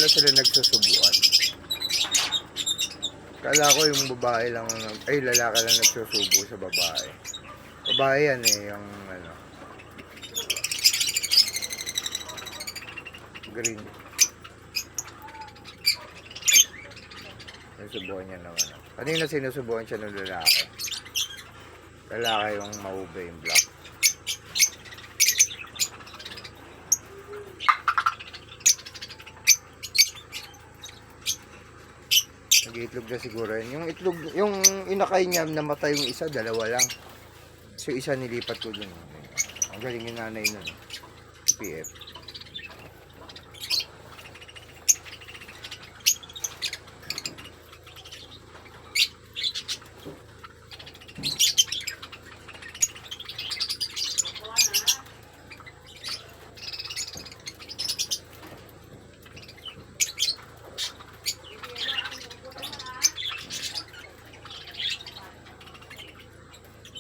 sila nagsusubuan. Kala ko yung babae lang, ay lalaki lang nagsusubo sa babae. Babae yan eh, yung ano, green. Sinusubukan niya ng ano. Kanina sinusubukan siya ng lalaki. Lalaki yung maube yung black. Nag-iitlog na siguro yun. Yung itlog, yung inakay niya namatay yung isa, dalawa lang. So isa nilipat ko dun. Ang galing yung nanay nun. PF.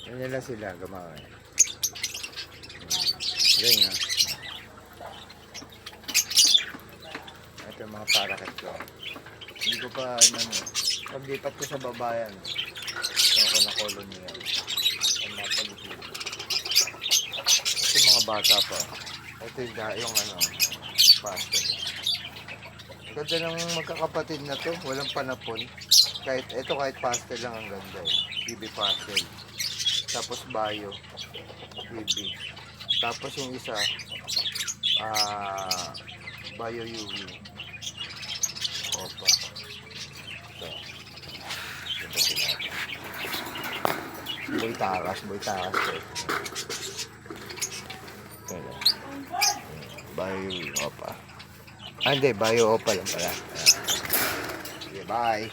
Ganyan lang sila gumawa. Ganyan. Ito yung mga parakit ko. Hindi ko pa ano. Paglipat ko sa babayan. Ito ako na colony yan. Ang napaligid. Ito yung mga bata pa. Ito yung ano. Pastel. Ganda ng magkakapatid na to. Walang panapon. Kahit pastel lang ang ganda eh. BB pastel. Tapos bio, BB. Tapos yung isa, bio UV. Opa. Ito. Ito sila. Boy takas ko. Ito. Bio, opa. Hindi, bio opa lang pala. Okay, bye.